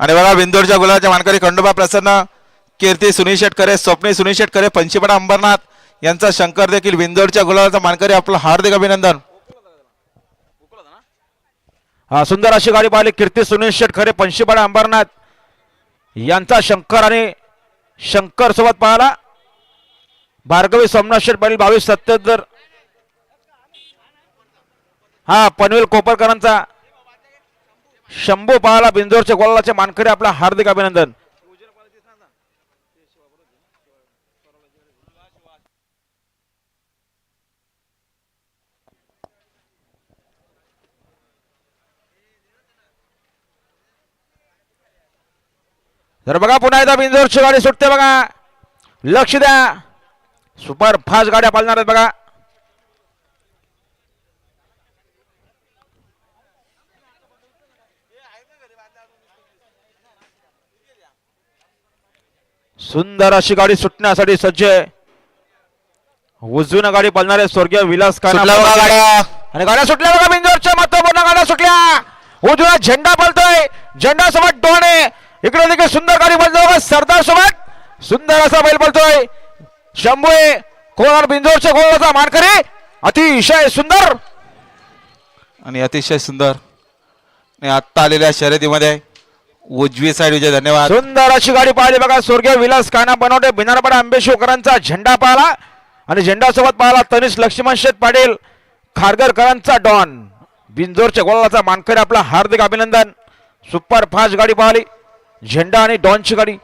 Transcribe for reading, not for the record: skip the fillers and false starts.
आणि बघा बिंदोडच्या गुलाबाच्या मानकरी खंडोबा प्रसन्न, कीर्ती सुनील शेटकरे, स्वप्नी सुनील शेटकरे, पंचीपडा अंबरनाथ यांचा शंकर देखील बिंदोडच्या गुलाबाचा मानकरी, आपलं हार्दिक अभिनंदन. हा सुंदर अशी गाडी पाहिली. कीर्ती सुनील शेटकरे, पंचीपडा अंबरनाथ यांचा शंकर आणि शंकर सोबत पाहिला भार्गवी सोमनाथ शेट पाटील 22-77. हा पनवेल कोपरकरांचा शंभू पाहिला बिंदोरच्या गोलाचे मानकरी, आपला हार्दिक अभिनंदन. तर बघा पुन्हा एकदा बिंदोरची गाडी सुटते बघा, लक्ष द्या. सुपर फास्ट गाड्या पालणार आहेत बघा. सुंदर अशी गाडी सुटण्यासाठी सज्ज आहे. उजवीनं गाडी पालणारे स्वर्गीय विलास खाना आणि गाड्या सुटल्या बघा. बिंदोरच्या महत्वपूर्ण गाड्या सुटल्या. उजवीला झेंडा पळतोय, झेंडा सोबत डोणे, इकडे देखील सुंदर गाडी पळतोय. सरदार सोबत सुंदर असा बैल पळतोय. शंभू कोणार बिंदोरच्या गोलाचा मानकरी, अतिशय सुंदर आणि अतिशय सुंदर आणि आता आलेल्या शर्यतीमध्ये उजवी साईड विजय. धन्यवाद. सुंदर अशी गाडी पाहिली बघा. स्वर्गीय विलास काना बनवटे बिनारपाडा आंबेशोकरांचा झेंडा पाहिला आणि झेंडा सोबत पाहिला तनिष लक्ष्मण शेठ पाटील खारघरकरांचा डॉन, बिंजोरच्या गोलाचा मानकरी, आपला हार्दिक अभिनंदन. सुपर फास्ट गाडी पाहिली, झेंडा आणि डॉनची गाडी.